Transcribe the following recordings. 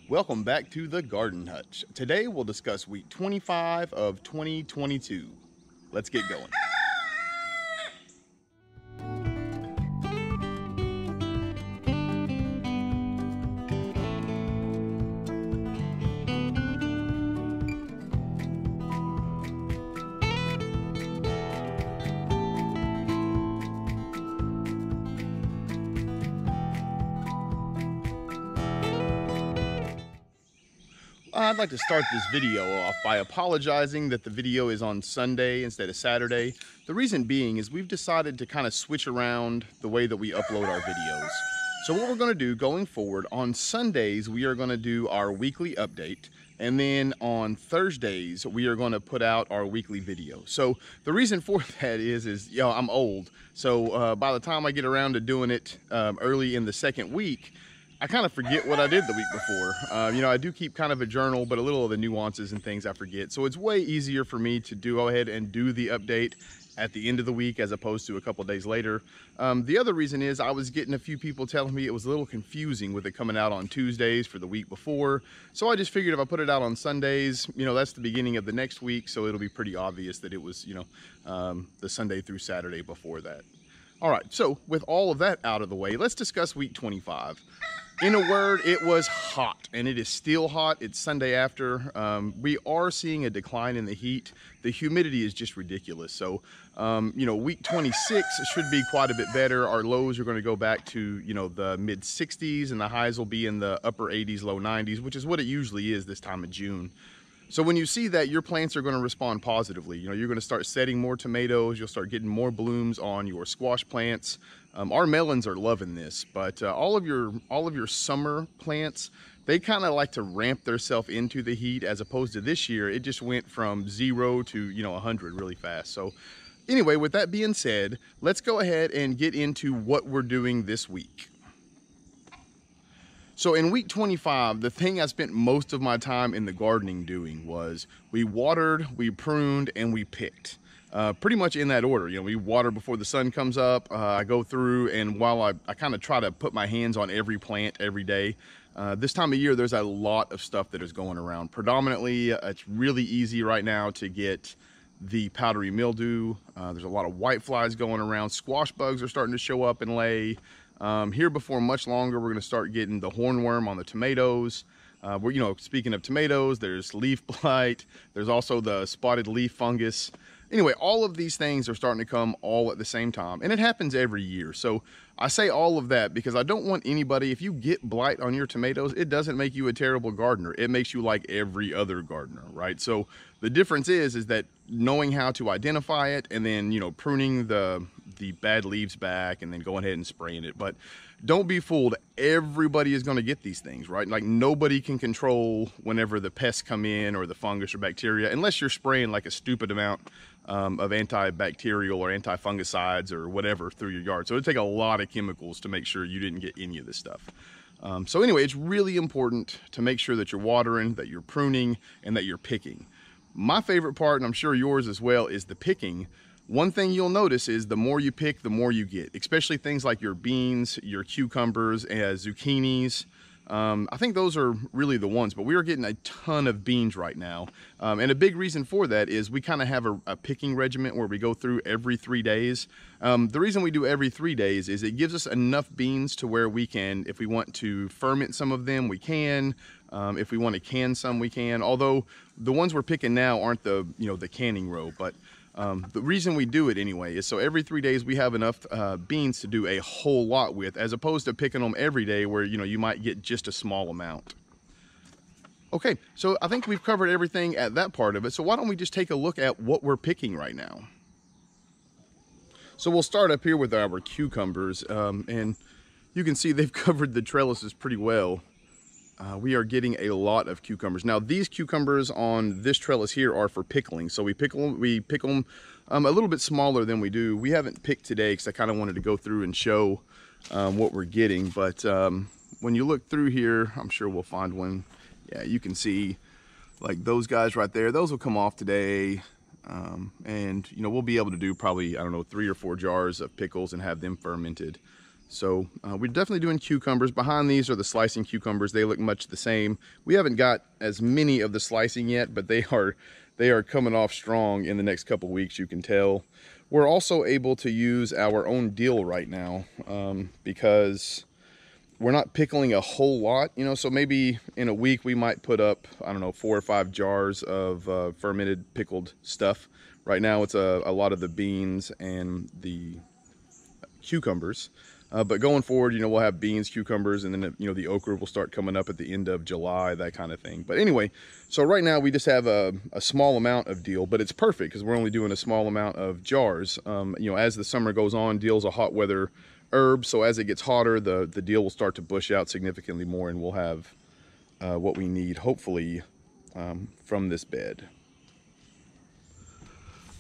Welcome back to the Garden Hutch. Today we'll discuss week 25 of 2022. Let's get going. I'd like to start this video off by apologizing that the video is on Sunday instead of Saturday. The reason being is we've decided to kind of switch around the way that we upload our videos. So what we're going to do going forward, on Sundays we are going to do our weekly update, and then on Thursdays we are going to put out our weekly video. So the reason for that is I'm old, so by the time I get around to doing it early in the second week, I kind of forget what I did the week before. I do keep kind of a journal, but a little of the nuances and things I forget. So it's way easier for me to go ahead and do the update at the end of the week as opposed to a couple days later. The other reason is I was getting a few people telling me it was a little confusing with it coming out on Tuesdays for the week before. So I just figured if I put it out on Sundays, that's the beginning of the next week. So it'll be pretty obvious that it was, the Sunday through Saturday before that. All right, so with all of that out of the way, let's discuss week 25. In a word, it was hot, and it is still hot. It's Sunday after. We are seeing a decline in the heat. The humidity is just ridiculous. So, week 26 should be quite a bit better. Our lows are going to go back to, the mid 60s, and the highs will be in the upper 80s, low 90s, which is what it usually is this time of June. So when you see that, your plants are going to respond positively. You're going to start setting more tomatoes. You'll start getting more blooms on your squash plants. Our melons are loving this, but all of your summer plants, they kind of like to ramp themselves into the heat, as opposed to this year, it just went from 0 to 100 really fast. So anyway, with that being said, let's go ahead and get into what we're doing this week. So in week 25, the thing I spent most of my time in the gardening doing was we watered, we pruned, and we picked. Pretty much in that order. We water before the sun comes up. I go through, and while I kind of try to put my hands on every plant every day, this time of year there's a lot of stuff that is going around. Predominantly, it's really easy right now to get the powdery mildew. There's a lot of whiteflies going around. Squash bugs are starting to show up and lay. Here before much longer, we're going to start getting the hornworm on the tomatoes. Speaking of tomatoes, there's leaf blight. There's also the spotted leaf fungus. Anyway, all of these things are starting to come all at the same time, and it happens every year. So I say all of that because I don't want anybody, if you get blight on your tomatoes, it doesn't make you a terrible gardener. It makes you like every other gardener, right? So the difference is that knowing how to identify it, and then, pruning the bad leaves back, and then going ahead and spraying it. But don't be fooled. Everybody is going to get these things, right? Like, nobody can control whenever the pests come in, or the fungus or bacteria, unless you're spraying like a stupid amount of antibacterial or anti-fungicides or whatever through your yard. So it'd take a lot of chemicals to make sure you didn't get any of this stuff. So anyway, it's really important to make sure that you're watering, that you're pruning, and that you're picking. My favorite part, and I'm sure yours as well, is the picking. One thing you'll notice is the more you pick, the more you get, especially things like your beans, your cucumbers, and zucchinis. I think those are really the ones, but we are getting a ton of beans right now. And a big reason for that is we kind of have a picking regiment where we go through every 3 days. The reason we do every 3 days is it gives us enough beans to where we can, if we want to ferment some of them, we can. If we want to can some, we can. Although the ones we're picking now aren't the canning row, but the reason we do it anyway is so every 3 days we have enough beans to do a whole lot with, as opposed to picking them every day where you might get just a small amount. Okay, so I think we've covered everything at that part of it, so why don't we just take a look at what we're picking right now. So we'll start up here with our cucumbers, and you can see they've covered the trellises pretty well. We are getting a lot of cucumbers. Now, these cucumbers on this trellis here are for pickling. So we pick them a little bit smaller than we do. We haven't picked today because I kind of wanted to go through and show what we're getting. But when you look through here, I'm sure we'll find one. Yeah, you can see like those guys right there. Those will come off today. And we'll be able to do probably, I don't know, 3 or 4 jars of pickles and have them fermented. So we're definitely doing cucumbers. Behind these are the slicing cucumbers. They look much the same. We haven't got as many of the slicing yet, but they are coming off strong in the next couple weeks, you can tell. We're also able to use our own dill right now because we're not pickling a whole lot, you know, so maybe in a week we might put up, I don't know, 4 or 5 jars of fermented pickled stuff. Right now it's a lot of the beans and the cucumbers. But going forward, you know, we'll have beans, cucumbers, and then, you know, the okra will start coming up at the end of July, that kind of thing. But anyway, so right now we just have a small amount of dill, but it's perfect because we're only doing a small amount of jars. You know, as the summer goes on, dill's a hot weather herb, so as it gets hotter, the dill will start to bush out significantly more, and we'll have what we need, hopefully, from this bed.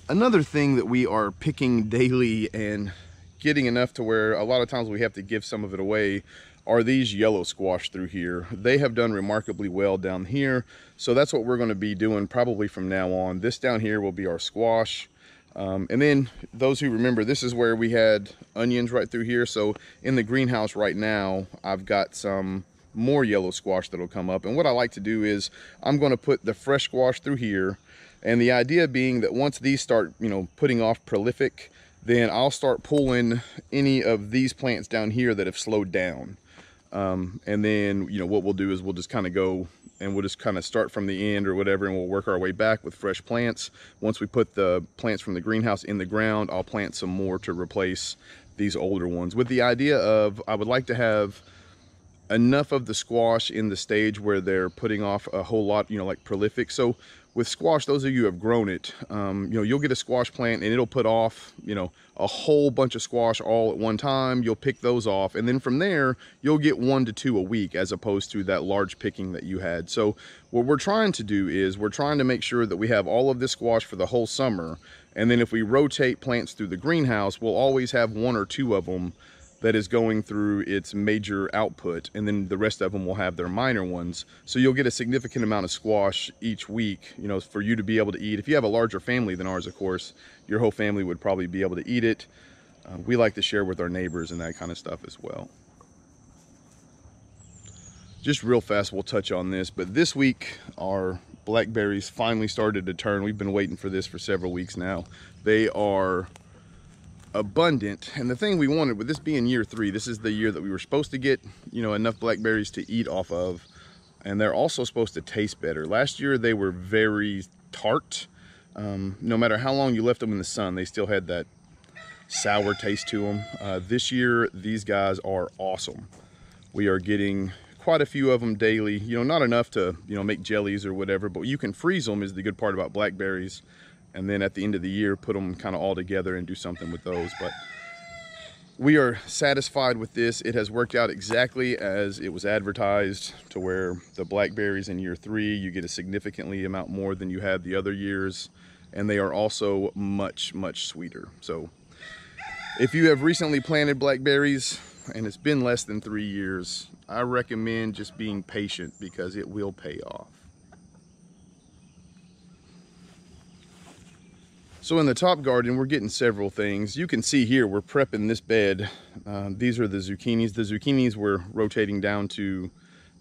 Another thing that we are picking daily and getting enough to where a lot of times we have to give some of it away are these yellow squash through here. They have done remarkably well down here, so that's what we're going to be doing probably from now on. This down here will be our squash, and then those who remember, this is where we had onions right through here. So in the greenhouse right now I've got some more yellow squash that'll come up, and what I like to do is I'm going to put the fresh squash through here, and the idea being that once these start, you know, putting off prolific, then I'll start pulling any of these plants down here that have slowed down. And then, you know, what we'll do is we'll just kind of go and we'll just kind of start from the end or whatever, and we'll work our way back with fresh plants. Once we put the plants from the greenhouse in the ground, I'll plant some more to replace these older ones, with the idea of I would like to have enough of the squash in the stage where they're putting off a whole lot, you know, like prolific. So with squash, those of you who have grown it, you know, you'll get a squash plant and it'll put off, you know, a whole bunch of squash all at one time. You'll pick those off, and then from there you'll get 1 to 2 a week, as opposed to that large picking that you had. So what we're trying to do is we're trying to make sure that we have all of this squash for the whole summer, and then if we rotate plants through the greenhouse, we'll always have 1 or 2 of them that is going through its major output, and then the rest of them will have their minor ones. So you'll get a significant amount of squash each week, you know, for you to be able to eat. If you have a larger family than ours, of course, your whole family would probably be able to eat it. We like to share with our neighbors and that kind of stuff as well. Just real fast, we'll touch on this, but this week our blackberries finally started to turn. We've been waiting for this for several weeks now. They are abundant, and the thing we wanted, with this being year 3, this is the year that we were supposed to get, you know, enough blackberries to eat off of, and they're also supposed to taste better. Last year they were very tart. No matter how long you left them in the sun, they still had that sour taste to them. This year these guys are awesome. We are getting quite a few of them daily, you know, not enough to, you know, make jellies or whatever, but you can freeze them, is the good part about blackberries, and then at the end of the year put them kind of all together and do something with those. But we are satisfied with this. It has worked out exactly as it was advertised, to where the blackberries in year 3 you get a significantly amount more than you had the other years, and they are also much sweeter. So if you have recently planted blackberries and it's been less than 3 years, I recommend just being patient, because it will pay off. So in the top garden, we're getting several things. You can see here, we're prepping this bed. These are the zucchinis. The zucchinis we're rotating down to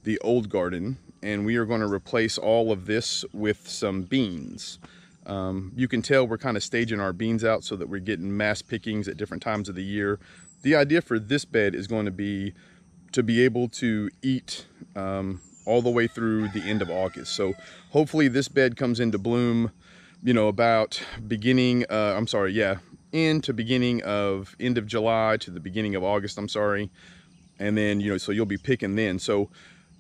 the old garden, and we are going to replace all of this with some beans. You can tell we're kind of staging our beans out so that we're getting mass pickings at different times of the year. The idea for this bed is going to be able to eat all the way through the end of August. So hopefully this bed comes into bloom, you know, about beginning, end of July to the beginning of August, and then, you know, so you'll be picking then. So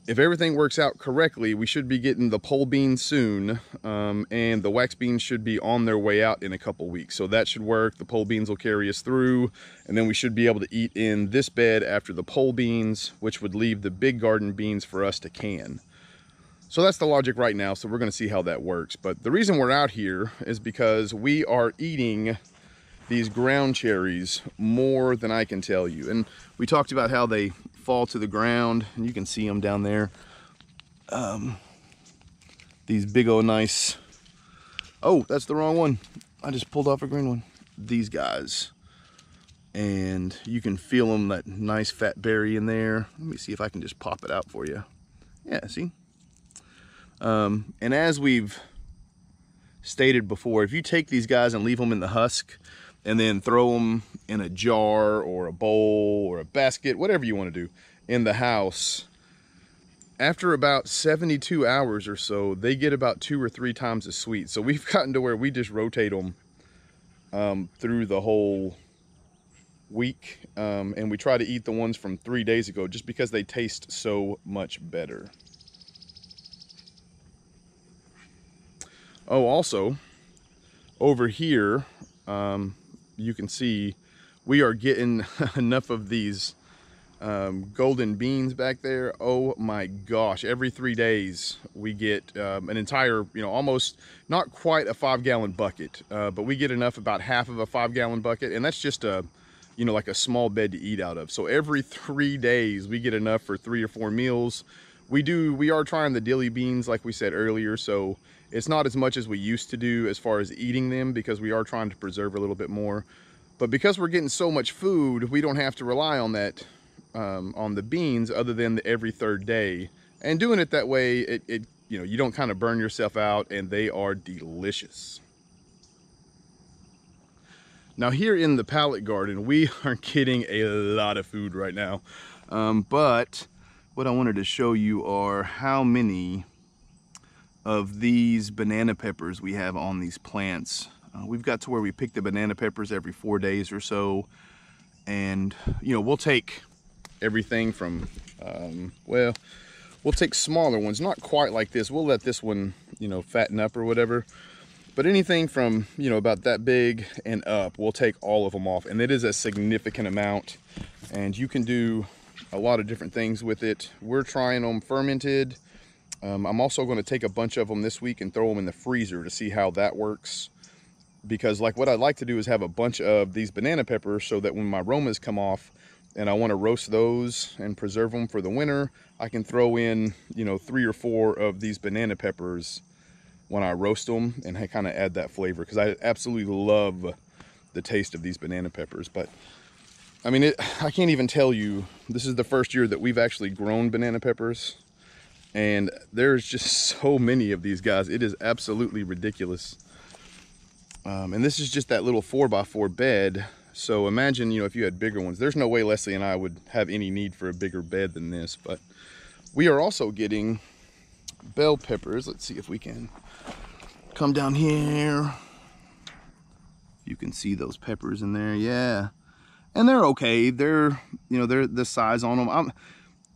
if everything works out correctly, we should be getting the pole beans soon, and the wax beans should be on their way out in a couple weeks. So that should work. The pole beans will carry us through, and then we should be able to eat in this bed after the pole beans, which would leave the big garden beans for us to can. So that's the logic right now, so we're going to see how that works. But the reason we're out here is because we are eating these ground cherries more than I can tell you. And we talked about how they fall to the ground, and you can see them down there. These big old nice, oh, that's the wrong one. I just pulled off a green one. These guys And you can feel them, that nice fat berry in there. Let me see if I can just pop it out for you. Yeah, see? And as we've stated before, if you take these guys and leave them in the husk and then throw them in a jar or a bowl or a basket, whatever you want to do in the house, after about 72 hours or so, they get about 2 or 3 times as sweet. So we've gotten to where we just rotate them through the whole week, and we try to eat the ones from 3 days ago just because they taste so much better. Oh, also over here, you can see we are getting enough of these golden beans back there. Oh my gosh, every 3 days we get an entire, almost not quite a 5-gallon bucket, but we get enough, about half of a 5-gallon bucket, and that's just a, like a small bed to eat out of. So every 3 days we get enough for 3 or 4 meals. We are trying the dilly beans like we said earlier, so it's not as much as we used to do as far as eating them, because we are trying to preserve a little bit more. But because we're getting so much food, we don't have to rely on that, on the beans, other than the every 3rd day. And doing it that way, you don't kind of burn yourself out, and they are delicious. Now here in the pallet garden, we are getting a lot of food right now. But what I wanted to show you are how many of these banana peppers we have on these plants. We've got to where we pick the banana peppers every 4 days or so. And, we'll take everything from, well, we'll take smaller ones, not quite like this. We'll let this one, fatten up or whatever. But anything from, about that big and up, we'll take all of them off. And it is a significant amount. And you can do a lot of different things with it. We're trying them fermented. I'm also going to take a bunch of them this week and throw them in the freezer to see how that works. Because what I'd like to do is have a bunch of these banana peppers so that when my Romas come off and I want to roast those and preserve them for the winter, I can throw in, 3 or 4 of these banana peppers when I roast them and kind of add that flavor, because I absolutely love the taste of these banana peppers. But I mean, I can't even tell you, this is the first year that we've actually grown banana peppers, and there's just so many of these guys. It is absolutely ridiculous. And this is just that little 4x4 bed. So imagine, if you had bigger ones. There's no way Leslie and I would have any need for a bigger bed than this. But we are also getting bell peppers. Let's see if we can come down here. You can see those peppers in there. Yeah. And they're okay. They're, they're the size on them.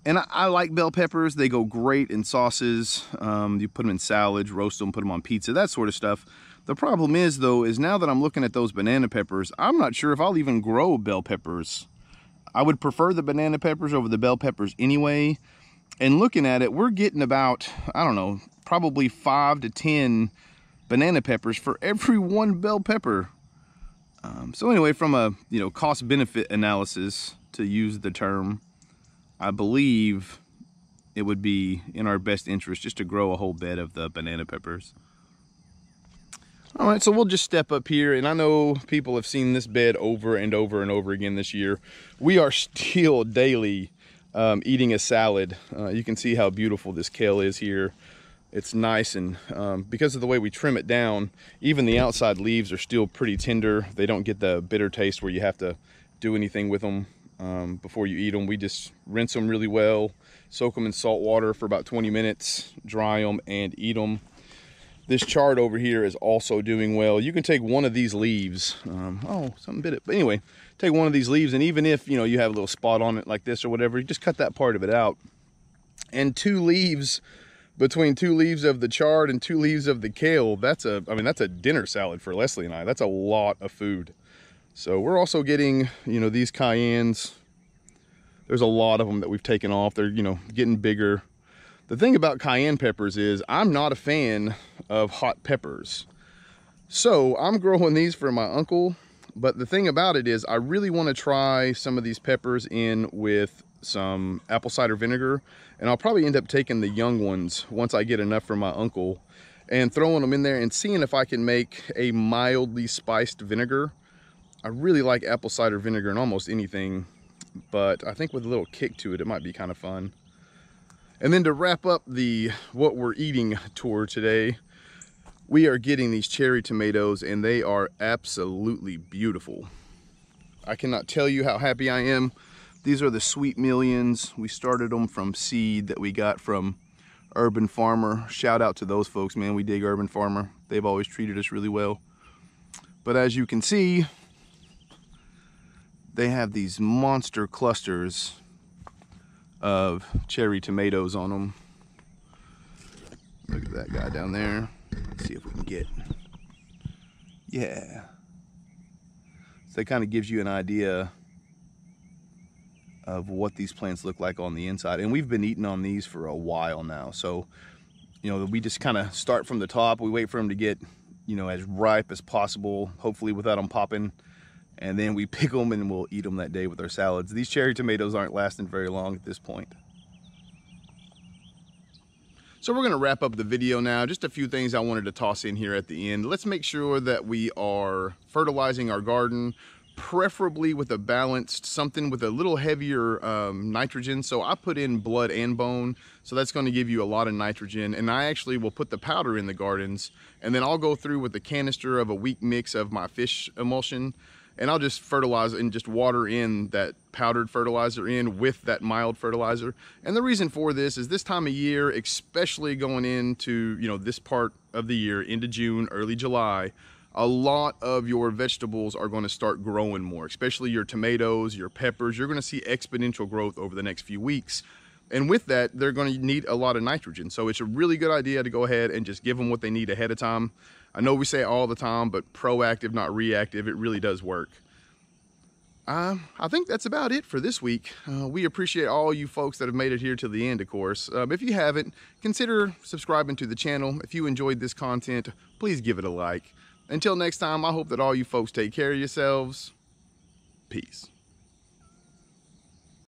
I like bell peppers. They go great in sauces. You put them in salads, roast them, put them on pizza, that sort of stuff. The problem is, though, is now that I'm looking at those banana peppers, I'm not sure if I'll even grow bell peppers. I would prefer the banana peppers over the bell peppers anyway. And looking at it, we're getting about, I don't know, probably 5 to 10 banana peppers for every 1 bell pepper. So anyway, from a, cost-benefit analysis, to use the term, I believe it would be in our best interest just to grow a whole bed of the banana peppers. All right, so we'll just step up here, and I know people have seen this bed over and over and over again this year. We are still daily eating a salad. You can see how beautiful this kale is here. It's nice, and because of the way we trim it down, even the outside leaves are still pretty tender. They don't get the bitter taste where you have to do anything with them before you eat them. We just rinse them really well, soak them in salt water for about 20 minutes, dry them, and eat them. This chard over here is also doing well. You can take one of these leaves. Oh, something bit it. But anyway, take one of these leaves, and even if, you have a little spot on it like this or whatever, you just cut that part of it out. And 2 leaves, between 2 leaves of the chard and 2 leaves of the kale, that's a dinner salad for Leslie and I. That's a lot of food. So we're also getting, these cayennes. There's a lot of them that we've taken off. They're, getting bigger. The thing about cayenne peppers is I'm not a fan of hot peppers. So I'm growing these for my uncle. But the thing about it is I really want to try some of these peppers in with some apple cider vinegar. And I'll probably end up taking the young ones once I get enough for my uncle and throwing them in there and seeing if I can make a mildly spiced vinegar. I really like apple cider vinegar in almost anything, but I think with a little kick to it, it might be kind of fun. And then to wrap up the what we're eating tour today, we are getting these cherry tomatoes, and they are absolutely beautiful. I cannot tell you how happy I am. These are the Sweet Millions. We started them from seed that we got from Urban Farmer. Shout out to those folks, man. We dig Urban Farmer. They've always treated us really well. But as you can see, they have these monster clusters of cherry tomatoes on them. Look at that guy down there. Let's see if we can get, yeah. So it kind of gives you an idea of what these plants look like on the inside. And we've been eating on these for a while now. So, you know, we just kind of start from the top. We wait for them to get, you know, as ripe as possible, hopefully without them popping. And then we pick them and we'll eat them that day with our salads. These cherry tomatoes aren't lasting very long at this point. So we're gonna wrap up the video now. Just a few things I wanted to toss in here at the end. Let's make sure that we are fertilizing our garden, preferably with a balanced, something with a little heavier nitrogen. So I put in blood and bone, so that's gonna give you a lot of nitrogen. And I actually will put the powder in the gardens, and then I'll go through with the canister of a weak mix of my fish emulsion, and I'll just fertilize and just water in that powdered fertilizer in with that mild fertilizer. And the reason for this is this time of year, especially going into, you know, this part of the year, into June, early July, a lot of your vegetables are going to start growing more, especially your tomatoes, your peppers. You're going to see exponential growth over the next few weeks. And with that, they're going to need a lot of nitrogen. So it's a really good idea to go ahead and just give them what they need ahead of time. I know we say it all the time, but proactive, not reactive, it really does work. I think that's about it for this week. We appreciate all you folks that have made it here to the end, of course. If you haven't, consider subscribing to the channel. If you enjoyed this content, please give it a like. Until next time, I hope that all you folks take care of yourselves. Peace.